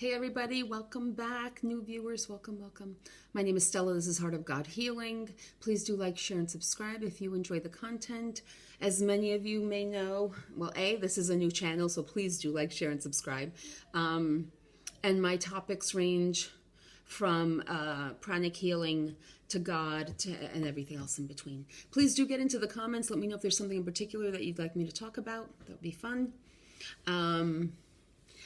Hey everybody, welcome back. New viewers, welcome. My name is Stella. This is Heart of God Healing. Please do like, share, and subscribe if you enjoy the content. As many of you may know, well, this is a new channel, so please do like, share, and subscribe. And my topics range from pranic healing to God and everything else in between. Please do get into the comments. Let me know if there's something in particular that you'd like me to talk about. That would be fun.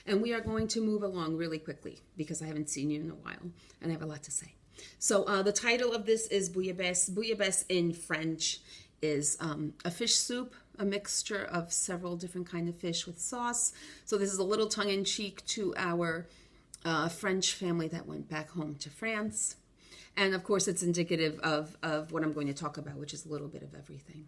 And we are going to move along really quickly because I haven't seen you in a while and I have a lot to say. So the title of this is Bouillabaisse. Bouillabaisse in French is a fish soup, a mixture of several different kinds of fish with sauce. So this is a little tongue-in-cheek to our French family that went back home to France. And of course it's indicative of what I'm going to talk about, which is a little bit of everything.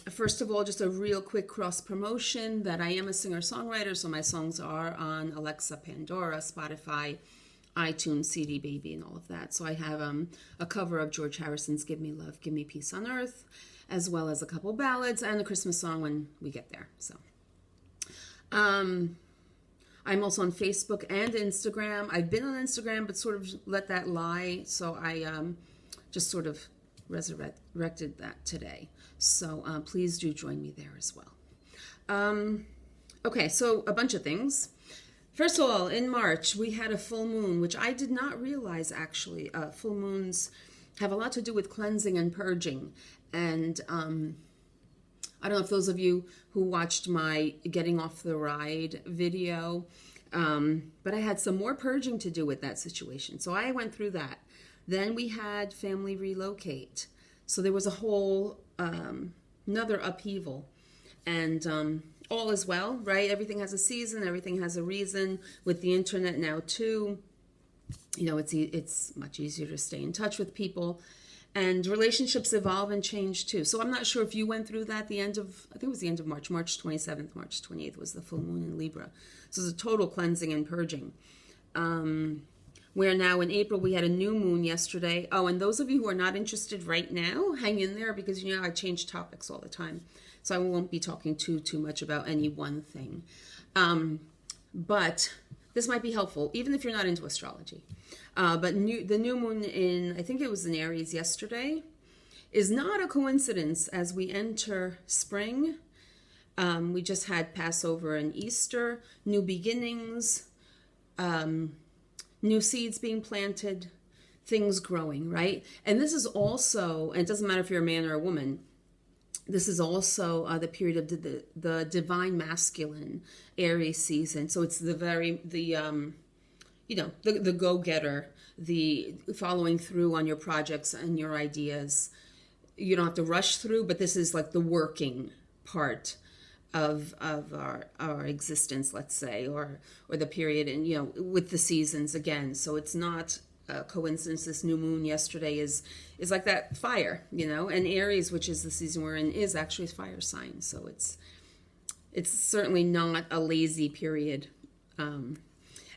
First of all, just a real quick cross promotion that I am a singer-songwriter, so my songs are on Alexa, Pandora, Spotify, iTunes, CD Baby, and all of that. So I have a cover of George Harrison's Give Me Love, Give Me Peace on Earth, as well as a couple ballads and a Christmas song when we get there. So I'm also on Facebook and Instagram. I've been on Instagram, but sort of let that lie, so I just sort of resurrected that today. So please do join me there as well. Okay, so a bunch of things. First of all, in March, we had a full moon, which I did not realize actually. Full moons have a lot to do with cleansing and purging. And I don't know if those of you who watched my Getting Off the Ride video, but I had some more purging to do with that situation. So I went through that. Then we had family relocate. So there was a whole another upheaval. And all is well, right? Everything has a season. Everything has a reason. With the internet now too, you know, it's much easier to stay in touch with people. And relationships evolve and change too. So I'm not sure if you went through that the end of, I think it was the end of March. March 27th, March 28th was the full moon in Libra. So it's a total cleansing and purging. Where now in April we had a new moon yesterday. Oh, and those of you who are not interested right now, hang in there because you know I change topics all the time. So I won't be talking too much about any one thing. But this might be helpful, even if you're not into astrology. But the new moon in, I think it was in Aries yesterday, is not a coincidence as we enter spring. We just had Passover and Easter, new beginnings, new seeds being planted, things growing, right? And this is also, and it doesn't matter if you're a man or a woman, this is also the period of the divine masculine Aries season. So it's the go-getter, the following through on your projects and your ideas. You don't have to rush through, but this is like the working part of our existence, let's say, or the period, and you know, with the seasons again. So it's not a coincidence. This new moon yesterday is like that fire, you know, and Aries, which is the season we're in, is actually a fire sign. So it's certainly not a lazy period. And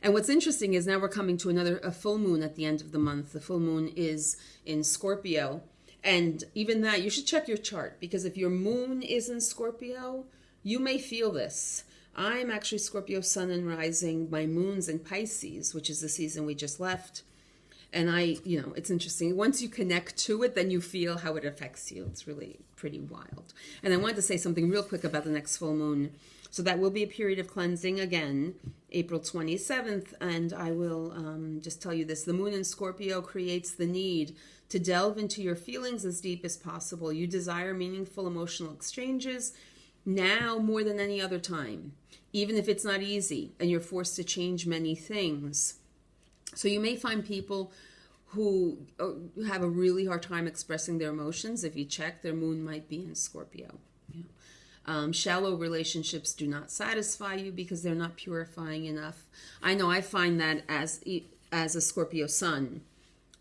what's interesting is now we're coming to a full moon at the end of the month. The full moon is in Scorpio, and even that you should check your chart, because if your moon is in Scorpio, you may feel this. I'm actually Scorpio sun and rising. My moon's in Pisces, which is the season we just left. And it's interesting. Once you connect to it, then you feel how it affects you. It's really pretty wild. And I wanted to say something real quick about the next full moon. So that will be a period of cleansing again, April 27th. And I will just tell you this. The moon in Scorpio creates the need to delve into your feelings as deep as possible. You desire meaningful emotional exchanges now more than any other time, even if it's not easy and you're forced to change many things. So you may find people who have a really hard time expressing their emotions. If you check, their moon might be in Scorpio. Shallow relationships do not satisfy you because they're not purifying enough. I know I find that as a Scorpio sun,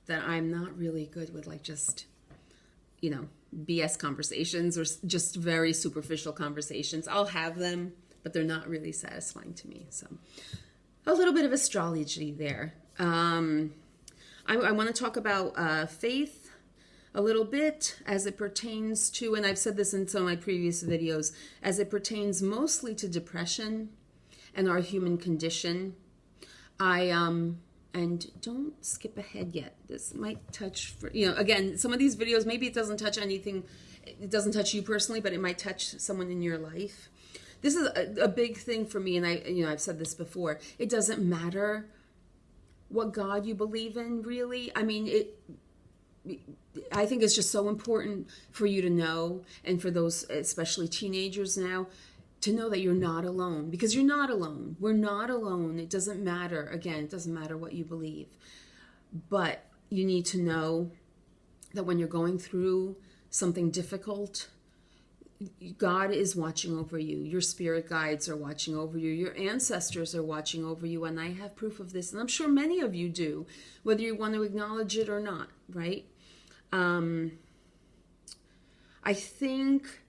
that I'm not really good with just, BS conversations or just very superficial conversations. I'll have them, but they're not really satisfying to me. So a little bit of astrology there. I want to talk about faith a little bit as it pertains to, and I've said this in some of my previous videos, as it pertains mostly to depression and our human condition. And don't skip ahead yet. This might touch, again, some of these videos, maybe it doesn't touch anything, it doesn't touch you personally, but it might touch someone in your life. This is a big thing for me, and I've said this before. It doesn't matter what God you believe in, really. I mean, I think it's just so important for you to know, and for those, especially teenagers now, to know that you're not alone, because you're not alone. We're not alone. It doesn't matter. Again, it doesn't matter what you believe. But you need to know that when you're going through something difficult, God is watching over you. Your spirit guides are watching over you. Your ancestors are watching over you. And I have proof of this. And I'm sure many of you do, whether you want to acknowledge it or not, right? I think...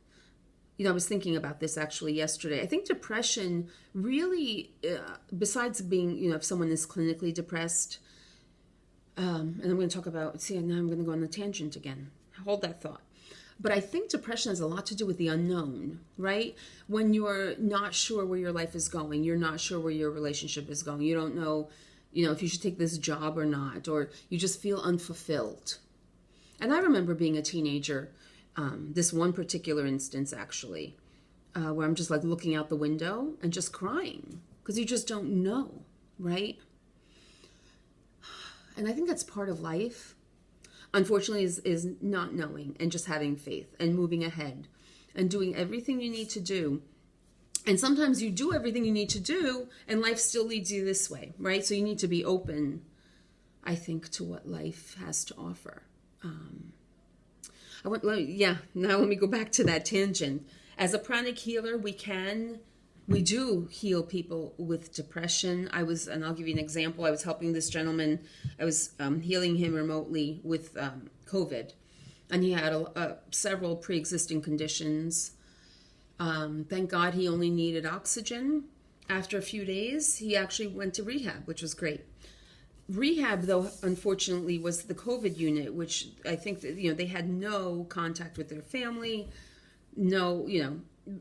I was thinking about this actually yesterday. I think depression really, besides being, if someone is clinically depressed, and I'm going to talk about, now I'm going to go on a tangent again. Hold that thought. But I think depression has a lot to do with the unknown, right? When you're not sure where your life is going, you're not sure where your relationship is going. You don't know, if you should take this job or not, or you just feel unfulfilled. And I remember being a teenager, this one particular instance actually, where I'm just like looking out the window and just crying because you just don't know, right? And I think that's part of life, unfortunately, is not knowing and just having faith and moving ahead and doing everything you need to do. And sometimes you do everything you need to do and life still leads you this way, right? So you need to be open, I think, to what life has to offer. Now let me go back to that tangent. As a pranic healer, we do heal people with depression. And I'll give you an example. I was helping this gentleman. I was healing him remotely with COVID, and he had several pre-existing conditions. Thank God he only needed oxygen. After a few days, he actually went to rehab, which was great. Rehab, though, unfortunately, was the COVID unit, which I think that, they had no contact with their family, no,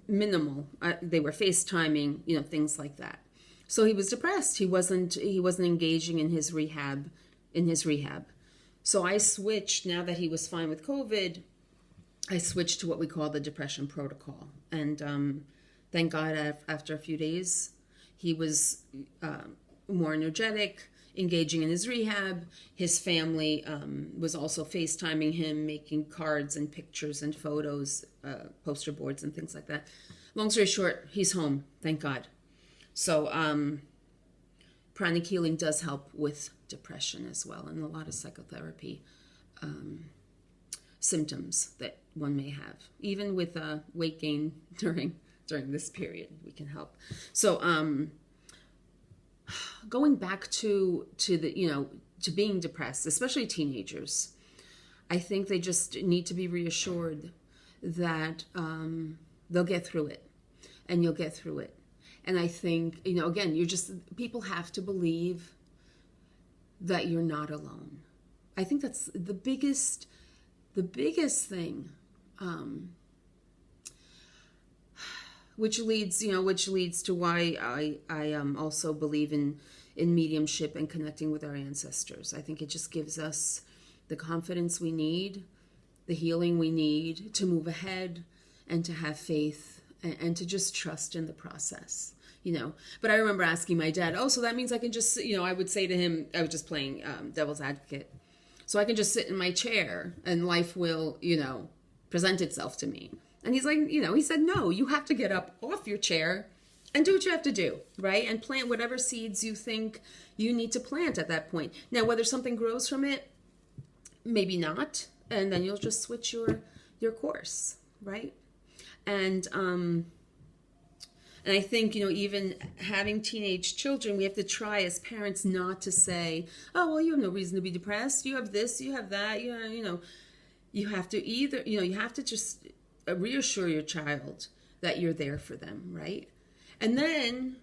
minimal. They were FaceTiming, things like that. So he was depressed. He wasn't engaging in his rehab. So I switched, now that he was fine with COVID, I switched to what we call the depression protocol. And thank God, after a few days, he was more energetic, engaging in his rehab. His family was also FaceTiming him, making cards and pictures and photos, poster boards and things like that. Long story short, he's home, thank God. So pranic healing does help with depression as well, and a lot of psychotherapy symptoms that one may have. Even with weight gain during this period, we can help. So going back to the to being depressed, especially teenagers, I think they just need to be reassured that they'll get through it, and you'll get through it. And I think, again, people have to believe that you're not alone. I think that's the biggest thing, which leads to why I also believe in mediumship and connecting with our ancestors. I think it just gives us the confidence we need, the healing we need to move ahead and to have faith and to just trust in the process, But I remember asking my dad, so that means I can just, I would say to him, I was just playing devil's advocate. So I can just sit in my chair and life will, present itself to me. And he's like, he said, no, you have to get up off your chair and do what you have to do, right? And plant whatever seeds you think you need to plant at that point. Now, whether something grows from it, maybe not. And then you'll just switch your course, right? And I think, even having teenage children, we have to try as parents not to say, oh, well, you have no reason to be depressed. You have this, you have that. You have to you have to just reassure your child that you're there for them, right? And then,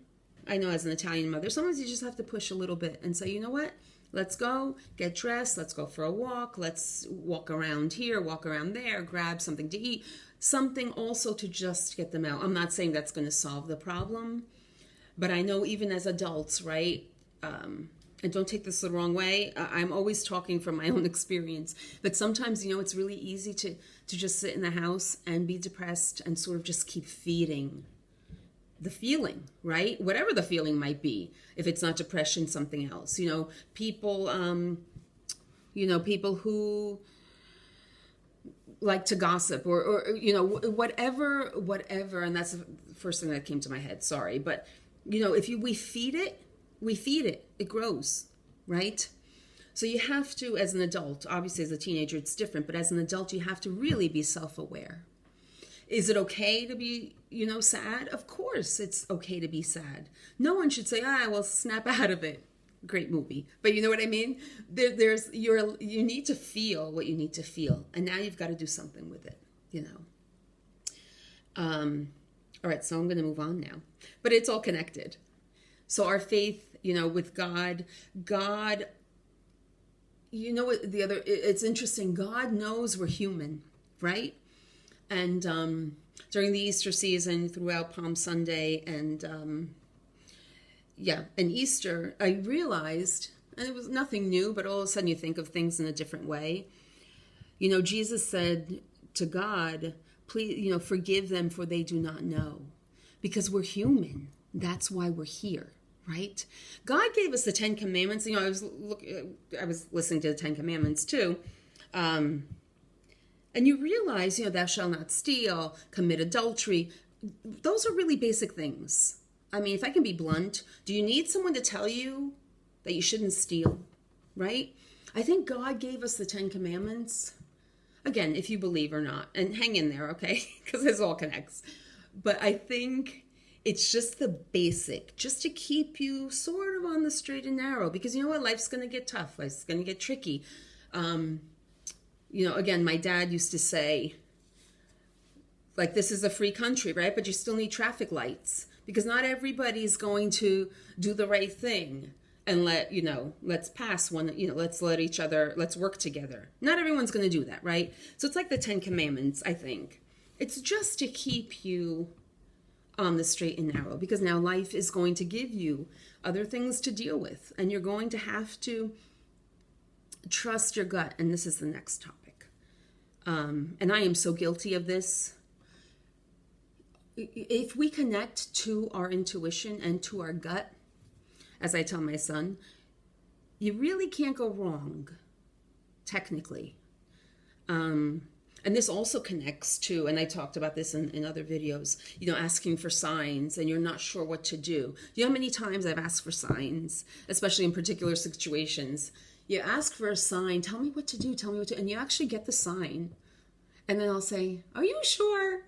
I know as an Italian mother, sometimes you just have to push a little bit and say, you know what? Let's go, get dressed, let's go for a walk, let's walk around here, walk around there, grab something to eat. Something also to just get them out. I'm not saying that's going to solve the problem, But I know even as adults, right? And don't take this the wrong way. I'm always talking from my own experience. But sometimes, it's really easy to just sit in the house and be depressed and sort of just keep feeding the feeling, right? Whatever the feeling might be. If it's not depression, something else. People, people who like to gossip or whatever, and that's the first thing that came to my head. Sorry. But, if we feed it, it grows, right? So you have to, as an adult, obviously as a teenager, it's different, but as an adult, you have to really be self-aware. Is it okay to be, sad? Of course it's okay to be sad. No one should say, well, snap out of it. Great movie. But you know what I mean? You need to feel what you need to feel. And now you've got to do something with it, All right, so I'm going to move on now. But it's all connected. So our faith, with God, it's interesting. God knows we're human, right? And during the Easter season, throughout Palm Sunday and Easter, I realized, and it was nothing new, but all of a sudden you think of things in a different way. Jesus said to God, please, forgive them for they do not know. Because we're human. That's why we're here. Right? God gave us the 10 Commandments. I was listening to the 10 Commandments too. And you realize, thou shalt not steal, commit adultery. Those are really basic things. I mean, if I can be blunt, do you need someone to tell you that you shouldn't steal? Right? I think God gave us the 10 Commandments. Again, if you believe or not. And hang in there, okay? Because this all connects. But I think it's just the basic, just to keep you sort of on the straight and narrow. Because you know what? Life's going to get tough. Life's going to get tricky. Again, my dad used to say, like, this is a free country, right? But you still need traffic lights. Because not everybody's going to do the right thing and let's pass one, let's work together. Not everyone's going to do that, right? So it's like the 10 Commandments, I think. It's just to keep you on the straight and narrow, because now life is going to give you other things to deal with, and you're going to have to trust your gut. And this is the next topic. And I am so guilty of this. If we connect to our intuition and to our gut, as I tell my son, you really can't go wrong, technically. And this also connects to, and I talked about this in other videos, asking for signs and you're not sure what to do. You know how many times I've asked for signs, especially in particular situations? You ask for a sign, tell me what to do, and you actually get the sign. And then I'll say, are you sure?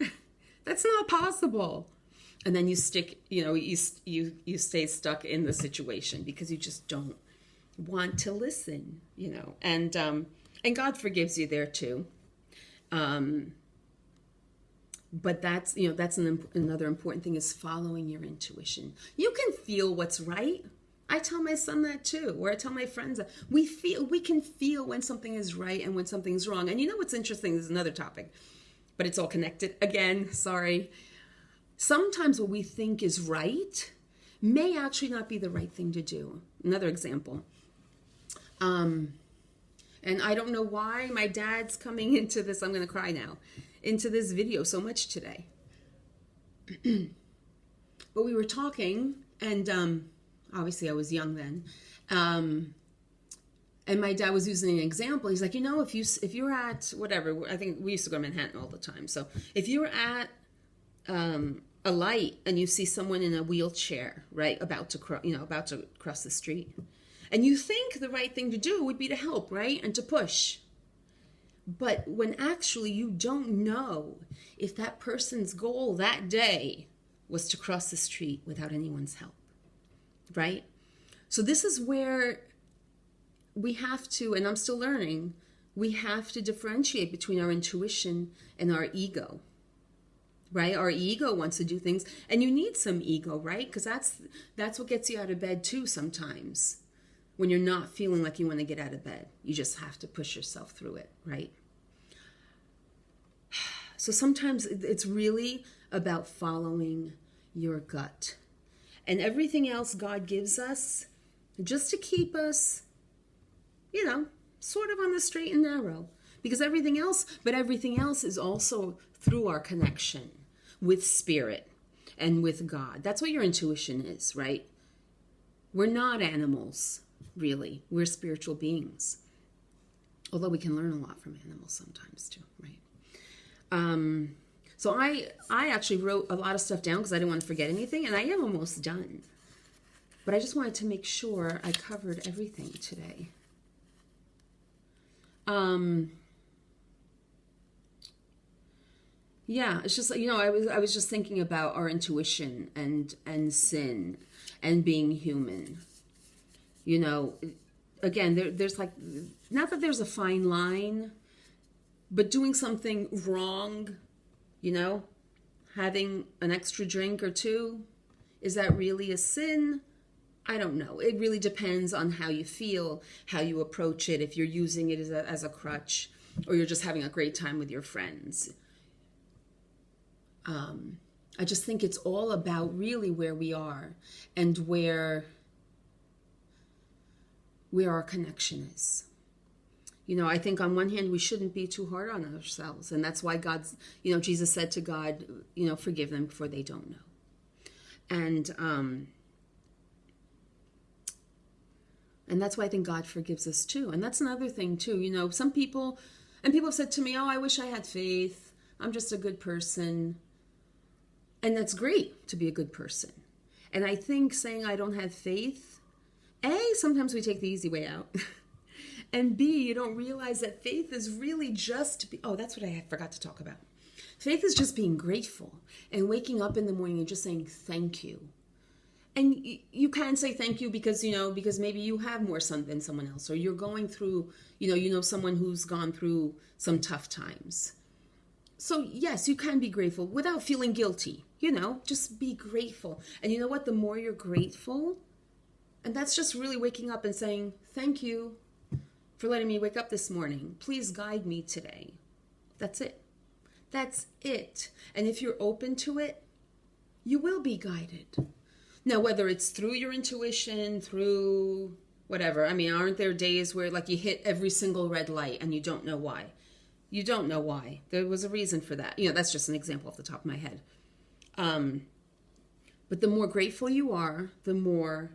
That's not possible. And then you stick, you stay stuck in the situation because you just don't want to listen, and God forgives you there too. But that's another important thing is following your intuition. You can feel what's right. I tell my son that too, or I tell my friends that we can feel when something is right and when something's wrong. And what's interesting, this is another topic, but it's all connected again. Sorry. Sometimes what we think is right may actually not be the right thing to do. Another example. And I don't know why my dad's coming into this, I'm going to cry now, into this video so much today. But we were talking, and obviously I was young then, and my dad was using an example. He's like, if you're at whatever, I think we used to go to Manhattan all the time. So if you're at a light and you see someone in a wheelchair, right, about to cross the street, and you think the right thing to do would be to help, right, and to push. But when actually you don't know if that person's goal that day was to cross the street without anyone's help, right? So this is where we have to, and I'm still learning, we have to differentiate between our intuition and our ego, right? Our ego wants to do things, and you need some ego, right? Because that's what gets you out of bed too sometimes. When you're not feeling like you want to get out of bed, you just have to push yourself through it, right? So sometimes it's really about following your gut. And everything else God gives us just to keep us, sort of on the straight and narrow. Because everything else is also through our connection with spirit and with God. That's what your intuition is, right? We're not animals, really. We're spiritual beings. Although we can learn a lot from animals sometimes too, right? So I actually wrote a lot of stuff down because I didn't want to forget anything, and I am almost done. But I just wanted to make sure I covered everything today. Yeah, it's just, I was just thinking about our intuition and sin and being human. Again, there's like, not that there's a fine line, but doing something wrong, having an extra drink or two, is that really a sin? I don't know. It really depends on how you feel, how you approach it, if you're using it as a crutch, or you're just having a great time with your friends. I just think it's all about really where we are and where our connection is. I think on one hand, we shouldn't be too hard on ourselves. And that's why Jesus said to God, forgive them for they don't know. And that's why I think God forgives us too. And that's another thing too. Some people have said to me, oh, I wish I had faith. I'm just a good person. And that's great to be a good person. And I think saying I don't have faith, A, sometimes we take the easy way out. And B, you don't realize that faith is really just, that's what I forgot to talk about. Faith is just being grateful and waking up in the morning and just saying thank you. And you can say thank you because maybe you have more sun than someone else, or you're going through, someone who's gone through some tough times. So yes, you can be grateful without feeling guilty, just be grateful. And you know what? The more you're grateful, and that's just really waking up and saying, thank you for letting me wake up this morning. Please guide me today. That's it. That's it. And if you're open to it, you will be guided. Now, whether it's through your intuition, through whatever. Aren't there days where you hit every single red light and you don't know why? You don't know why. There was a reason for that. That's just an example off the top of my head. But the more grateful you are, the more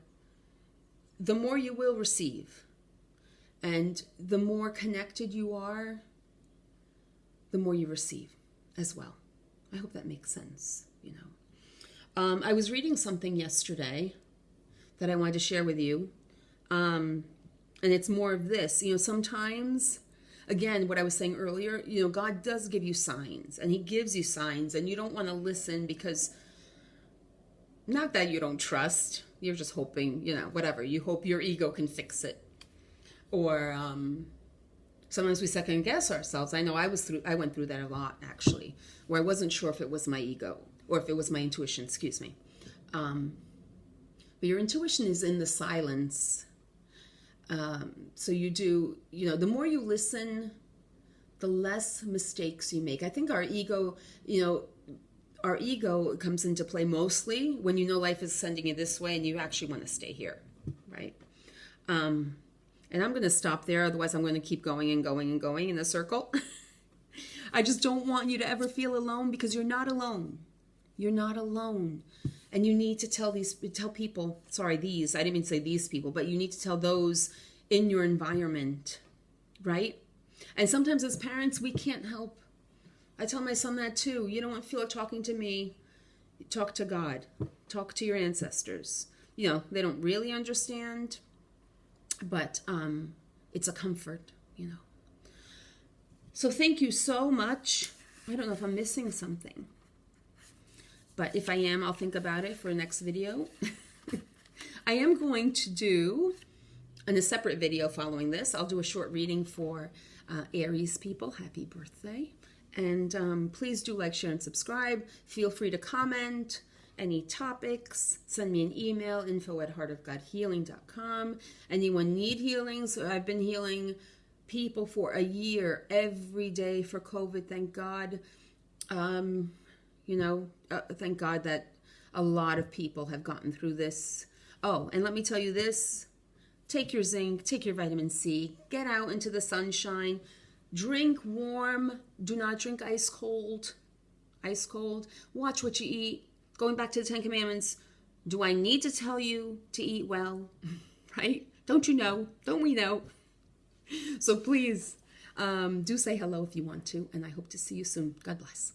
you will receive. And the more connected you are, the more you receive as well. I hope that makes sense, I was reading something yesterday that I wanted to share with you. And it's more of this, sometimes, again, what I was saying earlier, God does give you signs, and he gives you signs, and you don't want to listen because, not that you don't trust, you're just hoping, whatever, you hope your ego can fix it. Or sometimes we second guess ourselves. I know I went through that a lot, actually, where I wasn't sure if it was my ego or if it was my intuition, excuse me. But your intuition is in the silence. So you do, the more you listen, the less mistakes you make. I think our ego comes into play mostly when life is sending you this way and you actually want to stay here, right? And I'm going to stop there, otherwise I'm going to keep going and going and going in a circle. I just don't want you to ever feel alone, because you're not alone. You're not alone. And you need to tell people, I didn't mean to say these people, but you need to tell those in your environment, right? And sometimes as parents, we can't help. I tell my son that too. You don't feel like talking to me, talk to God. Talk to your ancestors. They don't really understand, but it's a comfort, So thank you so much. I don't know if I'm missing something, but if I am, I'll think about it for the next video. I am going to do, in a separate video following this, I'll do a short reading for Aries people. Happy birthday. And please do like, share, and subscribe. Feel free to comment any topics. Send me an email, info@heartofgodhealing.com. Anyone need healings? I've been healing people for a year every day for COVID, thank God. Thank God that A lot of people have gotten through this. Oh, and let me tell you this. Take your zinc, take your vitamin C, get out into the sunshine, drink warm, do not drink ice cold. Ice cold. Watch what you eat. Going back to the 10 Commandments, do I need to tell you to eat well? Right? Don't you know? Don't we know? So please do say hello if you want to, and I hope to see you soon. God bless.